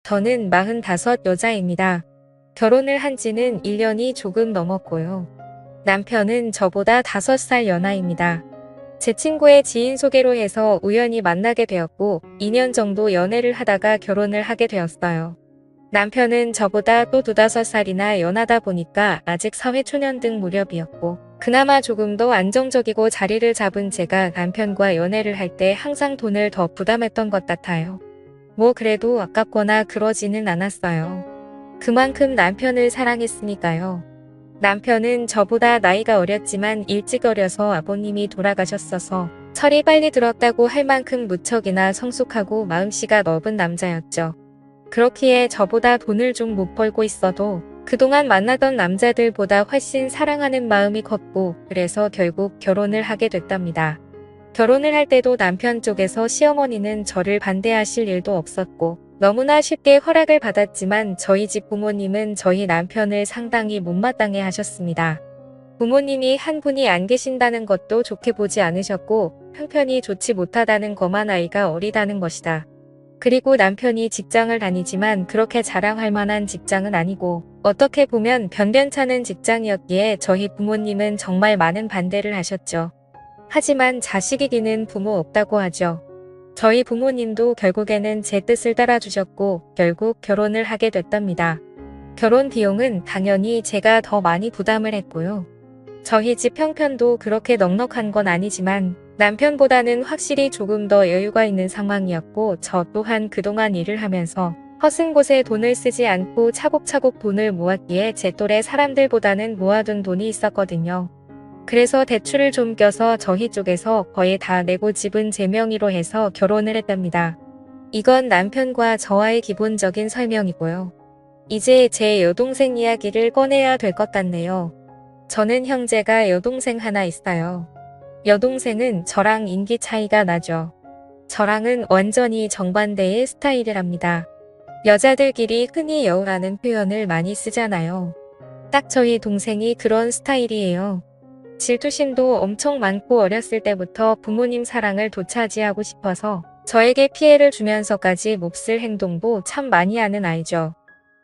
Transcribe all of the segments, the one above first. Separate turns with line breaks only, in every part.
저는 45 여자입니다. 결혼을 한 지는 1년이 조금 넘었고요. 남편은 저보다 5살 연하입니다. 제 친구의 지인 소개로 해서 우연히 만나게 되었고 2년 정도 연애를 하다가 결혼을 하게 되었어요. 남편은 저보다 또 2~5살이나 연하다 보니까 아직 사회초년등 무렵이었고 그나마 조금 더 안정적이고 자리를 잡은 제가 남편과 연애를 할 때 항상 돈을 더 부담했던 것 같아요. 뭐 그래도 아깝거나 그러지는 않았어요. 그만큼 남편을 사랑했으니까요. 남편은 저보다 나이가 어렸지만 일찍 어려서 아버님이 돌아가셨어서 철이 빨리 들었다고 할 만큼 무척이나 성숙하고 마음씨가 넓은 남자였죠. 그렇기에 저보다 돈을 좀 못 벌고 있어도 그동안 만나던 남자들보다 훨씬 사랑하는 마음이 컸고 그래서 결국 결혼을 하게 됐답니다. 결혼을 할 때도 남편 쪽에서 시어머니는 저를 반대하실 일도 없었고 너무나 쉽게 허락을 받았지만 저희 집 부모님은 저희 남편을 상당히 못마땅해 하셨습니다. 부모님이 한 분이 안 계신다는 것도 좋게 보지 않으셨고 형편이 좋지 못하다는 것만 아이가 어리다는 것이다. 그리고 남편이 직장을 다니지만 그렇게 자랑할 만한 직장은 아니고 어떻게 보면 변변찮은 직장이었기에 저희 부모님은 정말 많은 반대를 하셨죠. 하지만 자식이기는 부모 없다고 하죠. 저희 부모님도 결국에는 제 뜻을 따라주셨고 결국 결혼을 하게 됐답니다. 결혼 비용은 당연히 제가 더 많이 부담을 했고요. 저희 집 형편도 그렇게 넉넉한 건 아니지만 남편보다는 확실히 조금 더 여유가 있는 상황이었고 저 또한 그동안 일을 하면서 허슨 곳에 돈을 쓰지 않고 차곡차곡 돈을 모았기에 제 또래 사람들보다는 모아둔 돈이 있었거든요. 그래서 대출을 좀 껴서 저희 쪽에서 거의 다 내고 집은 제 명의로 해서 결혼을 했답니다. 이건 남편과 저와의 기본적인 설명이고요. 이제 제 여동생 이야기를 꺼내야 될 것 같네요. 저는 형제가 여동생 하나 있어요. 여동생은 저랑 인기 차이가 나죠. 저랑은 완전히 정반대의 스타일이랍니다. 여자들끼리 흔히 여우라는 표현을 많이 쓰잖아요. 딱 저희 동생이 그런 스타일이에요. 질투심도 엄청 많고 어렸을 때부터 부모님 사랑을 도차지하고 싶어서 저에게 피해를 주면서까지 몹쓸 행동도 참 많이 하는 아이죠.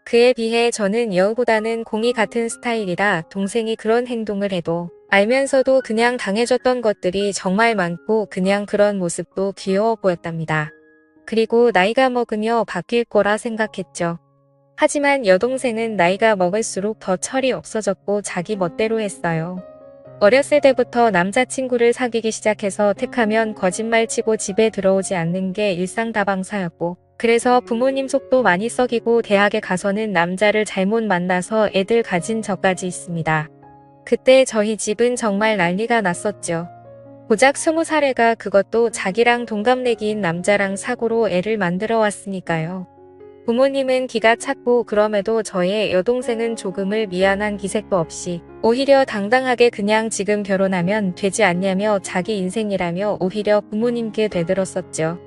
그에 비해 저는 여우보다는 공이 같은 스타일이라 동생이 그런 행동을 해도 알면서도 그냥 당해줬던 것들이 정말 많고 그냥 그런 모습도 귀여워 보였답니다. 그리고 나이가 먹으며 바뀔 거라 생각했죠. 하지만 여동생은 나이가 먹을수록 더 철이 없어졌고 자기 멋대로 했어요. 어렸을 때부터 남자친구를 사귀기 시작해서 틱하면 거짓말치고 집에 들어오지 않는 게 일상다방사였고 그래서 부모님 속도 많이 썩이고 대학에 가서는 남자를 잘못 만나서 애들 가진 적까지 있습니다. 그때 저희 집은 정말 난리가 났었죠. 고작 20살애가 그것도 자기랑 동갑내기인 남자랑 사고로 애를 만들어 왔으니까요. 부모님은 기가 찼고 그럼에도 저의 여동생은 조금을 미안한 기색도 없이 오히려 당당하게 그냥 지금 결혼하면 되지 않냐며 자기 인생이라며 오히려 부모님께 대들었었죠.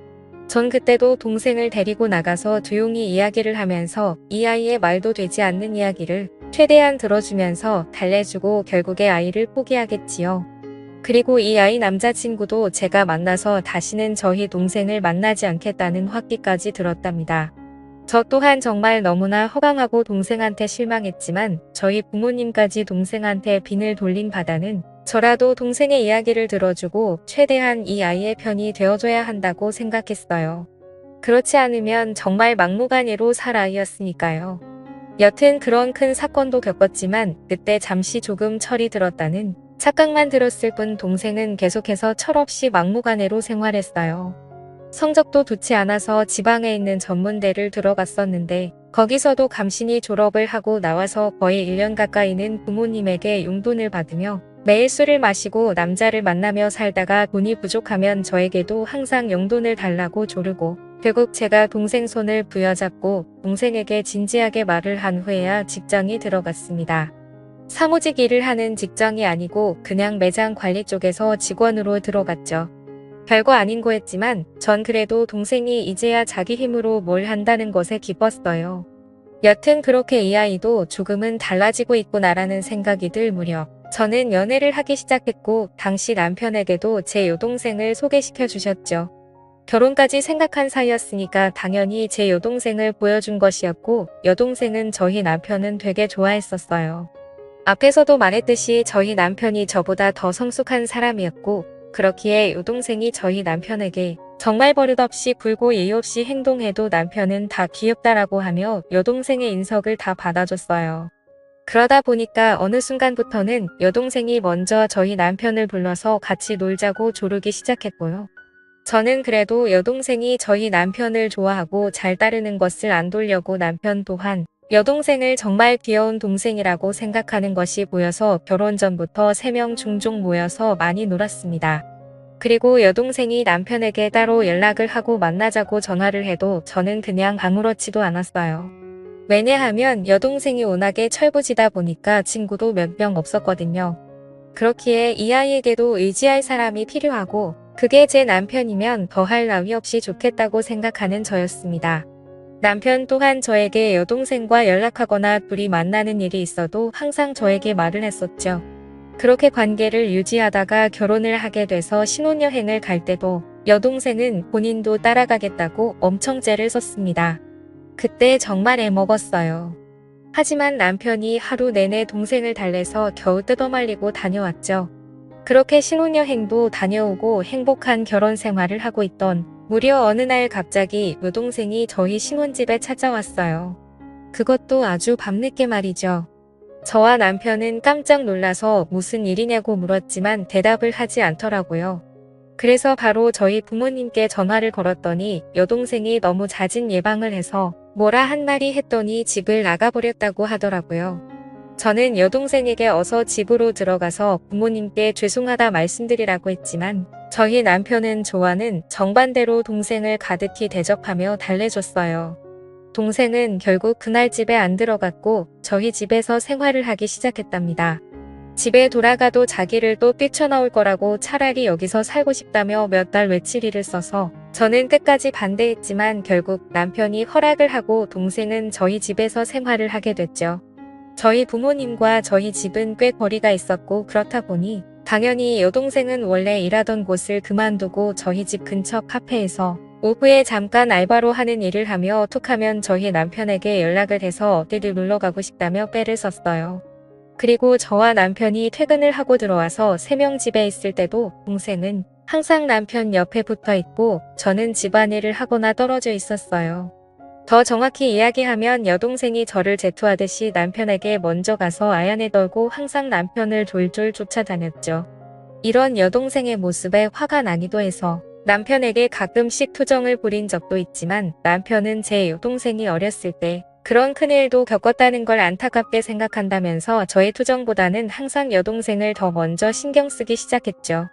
전 그때도 동생을 데리고 나가서 조용히 이야기를 하면서 이 아이의 말도 되지 않는 이야기를 최대한 들어주면서 달래주고 결국에 아이를 포기하겠지요. 그리고 이 아이 남자친구도 제가 만나서 다시는 저희 동생을 만나지 않겠다는 확기까지 들었답니다. 저 또한 정말 너무나 허강하고 동생한테 실망했지만 저희 부모님까지 동생한테 빈을 돌린 바다는 저라도 동생의 이야기를 들어주고 최대한 이 아이의 편이 되어줘야 한다고 생각했어요. 그렇지 않으면 정말 막무가내로 살 아이였으니까요. 여튼 그런 큰 사건도 겪었지만 그때 잠시 조금 철이 들었다는 착각만 들었을 뿐 동생은 계속해서 철없이 막무가내로 생활했어요. 성적도 좋지 않아서 지방에 있는 전문대를 들어갔었는데 거기서도 감신이 졸업을 하고 나와서 거의 1년 가까이는 부모님에게 용돈을 받으며 매일 술을 마시고 남자를 만나며 살다가 돈이 부족하면 저에게도 항상 용돈을 달라고 조르고 결국 제가 동생 손을 부여잡고 동생에게 진지하게 말을 한 후에야 직장에 들어갔습니다. 사무직 일을 하는 직장이 아니고 그냥 매장 관리 쪽에서 직원으로 들어갔죠. 별거 아닌 거였지만 전 그래도 동생이 이제야 자기 힘으로 뭘 한다는 것에 기뻤어요. 여튼 그렇게 이 아이도 조금은 달라지고 있구나라는 생각이 들 무렵 저는 연애를 하기 시작했고 당시 남편에게도 제 여동생을 소개시켜 주셨죠. 결혼까지 생각한 사이였으니까 당연히 제 여동생을 보여준 것이었고, 여동생은 저희 남편은 되게 좋아했었어요. 앞에서도 말했듯이 저희 남편이 저보다 더 성숙한 사람이었고, 그렇기에 여동생이 저희 남편에게 정말 버릇없이 굴고 예의 없이 행동해도 남편은 다 귀엽다라고 하며 여동생의 인석을 다 받아줬어요. 그러다 보니까 어느 순간부터는 여동생이 먼저 저희 남편을 불러서 같이 놀자고 조르기 시작했고요. 저는 그래도 여동생이 저희 남편을 좋아하고 잘 따르는 것을 안 돌려고 남편 또한 여동생을 정말 귀여운 동생이라고 생각하는 것이 보여서 결혼 전부터 3명 종종 모여서 많이 놀았습니다. 그리고 여동생이 남편에게 따로 연락을 하고 만나자고 전화를 해도 저는 그냥 아무렇지도 않았어요. 왜냐하면 여동생이 워낙에 철부지다 보니까 친구도 몇 명 없었거든요. 그렇기에 이 아이에게도 의지할 사람이 필요하고 그게 제 남편이면 더할 나위 없이 좋겠다고 생각하는 저였습니다. 남편 또한 저에게 여동생과 연락하거나 둘이 만나는 일이 있어도 항상 저에게 말을 했었죠. 그렇게 관계를 유지하다가 결혼을 하게 돼서 신혼여행을 갈 때도 여동생은 본인도 따라가겠다고 엄청 째를 썼습니다. 그때 정말 애먹었어요. 하지만 남편이 하루 내내 동생을 달래서 겨우 뜯어말리고 다녀왔죠. 그렇게 신혼여행도 다녀오고 행복한 결혼 생활을 하고 있던 무려 어느 날 갑자기 여동생이 저희 신혼집에 찾아왔어요. 그것도 아주 밤늦게 말이죠. 저와 남편은 깜짝 놀라서 무슨 일이냐고 물었지만 대답을 하지 않더라고요. 그래서 바로 저희 부모님께 전화를 걸었더니 여동생이 너무 잦은 예방을 해서 뭐라 한마디 했더니 집을 나가버렸다고 하더라고요. 저는 여동생에게 어서 집으로 들어가서 부모님께 죄송하다 말씀드리라고 했지만 저희 남편은 저와는 정반대로 동생을 가득히 대접하며 달래줬어요. 동생은 결국 그날 집에 안 들어갔고 저희 집에서 생활을 하기 시작했답니다. 집에 돌아가도 자기를 또 뛰쳐나올 거라고 차라리 여기서 살고 싶다며 몇 달 외치리를 써서 저는 끝까지 반대했지만 결국 남편이 허락을 하고 동생은 저희 집에서 생활을 하게 됐죠. 저희 부모님과 저희 집은 꽤 거리가 있었고 그렇다 보니 당연히 여동생은 원래 일하던 곳을 그만두고 저희 집 근처 카페에서 오후에 잠깐 알바로 하는 일을 하며 툭하면 저희 남편에게 연락을 해서 어디를 놀러 가고 싶다며 빼를 썼어요. 그리고 저와 남편이 퇴근을 하고 들어와서 3명 집에 있을 때도 동생은 항상 남편 옆에 붙어 있고 저는 집안일을 하거나 떨어져 있었어요. 더 정확히 이야기하면 여동생이 저를 제토하듯이 남편에게 먼저 가서 아연에 떨고 항상 남편을 졸졸 쫓아다녔죠. 이런 여동생의 모습에 화가 나기도 해서 남편에게 가끔씩 투정을 부린 적도 있지만 남편은 제 여동생이 어렸을 때 그런 큰일도 겪었다는 걸 안타깝게 생각한다면서 저의 투정보다는 항상 여동생을 더 먼저 신경 쓰기 시작했죠.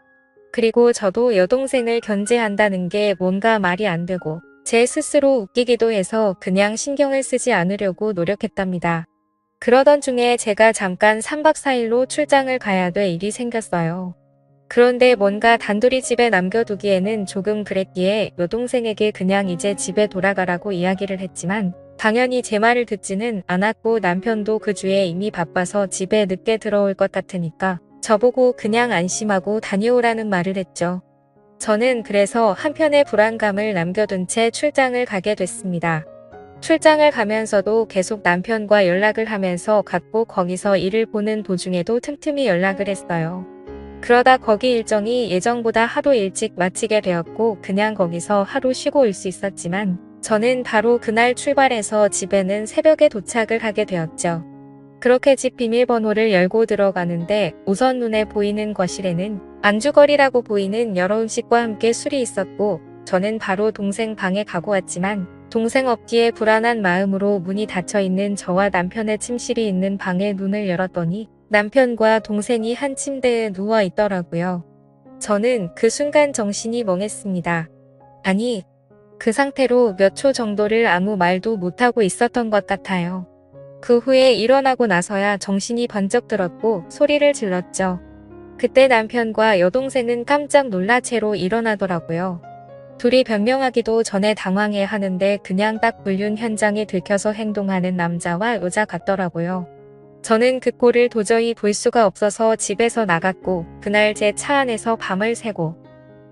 그리고 저도 여동생을 견제한다는 게 뭔가 말이 안 되고 제 스스로 웃기기도 해서 그냥 신경을 쓰지 않으려고 노력했답니다. 그러던 중에 제가 잠깐 3박 4일로 출장을 가야 될 일이 생겼어요. 그런데 뭔가 단둘이 집에 남겨두기에는 조금 그랬기에 여동생에게 그냥 이제 집에 돌아가라고 이야기를 했지만 당연히 제 말을 듣지는 않았고 남편도 그 주에 이미 바빠서 집에 늦게 들어올 것 같으니까 저보고 그냥 안심하고 다녀오라는 말을 했죠. 저는 그래서 한편의 불안감을 남겨둔 채 출장을 가게 됐습니다. 출장을 가면서도 계속 남편과 연락을 하면서 갔고 거기서 일을 보는 도중에도 틈틈이 연락을 했어요. 그러다 거기 일정이 예정보다 하루 일찍 마치게 되었고 그냥 거기서 하루 쉬고 올 수 있었지만 저는 바로 그날 출발해서 집에는 새벽에 도착을 하게 되었죠. 그렇게 집 비밀번호를 열고 들어가는데 우선 눈에 보이는 거실에는 안주거리라고 보이는 여러 음식과 함께 술이 있었고 저는 바로 동생 방에 가고 왔지만 동생 없기에 불안한 마음으로 문이 닫혀있는 저와 남편의 침실이 있는 방에 눈을 열었더니 남편과 동생이 한 침대에 누워 있더라고요. 저는 그 순간 정신이 멍했습니다. 아니, 그 상태로 몇 초 정도를 아무 말도 못하고 있었던 것 같아요. 그 후에 일어나고 나서야 정신이 번쩍 들었고 소리를 질렀죠. 그때 남편과 여동생은 깜짝 놀라 채로 일어나더라고요. 둘이 변명하기도 전에 당황해 하는데 그냥 딱 불륜 현장에 들켜서 행동하는 남자와 여자 같더라고요. 저는 그 꼴을 도저히 볼 수가 없어서 집에서 나갔고 그날 제 차 안에서 밤을 새고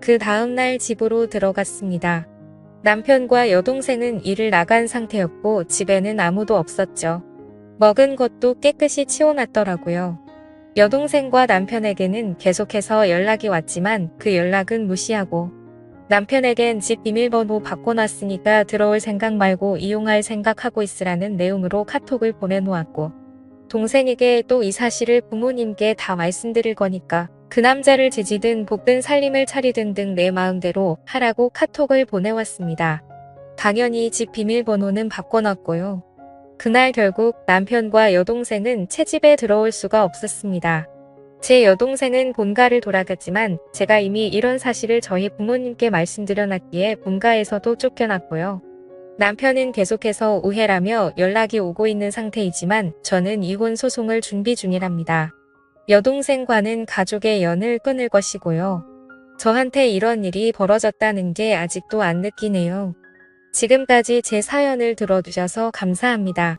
그 다음날 집으로 들어갔습니다. 남편과 여동생은 일을 나간 상태였고 집에는 아무도 없었죠. 먹은 것도 깨끗이 치워놨더라고요. 여동생과 남편에게는 계속해서 연락이 왔지만 그 연락은 무시하고 남편에겐 집 비밀번호 바꿔놨으니까 들어올 생각 말고 이용할 생각하고 있으라는 내용으로 카톡을 보내놓았고 동생에게 또 이 사실을 부모님께 다 말씀드릴 거니까 그 남자를 지지든 볶든 살림을 차리든 등 내 마음대로 하라고 카톡을 보내왔습니다. 당연히 집 비밀번호는 바꿔놨고요. 그날 결국 남편과 여동생은 채집에 들어올 수가 없었습니다. 제 여동생은 본가를 돌아갔지만 제가 이미 이런 사실을 저희 부모님께 말씀드려놨기에 본가에서도 쫓겨났고요. 남편은 계속해서 우회라며 연락이 오고 있는 상태이지만 저는 이혼 소송을 준비 중이랍니다. 여동생과는 가족의 연을 끊을 것이고요. 저한테 이런 일이 벌어졌다는 게 아직도 안 느끼네요. 지금까지 제 사연을 들어주셔서 감사합니다.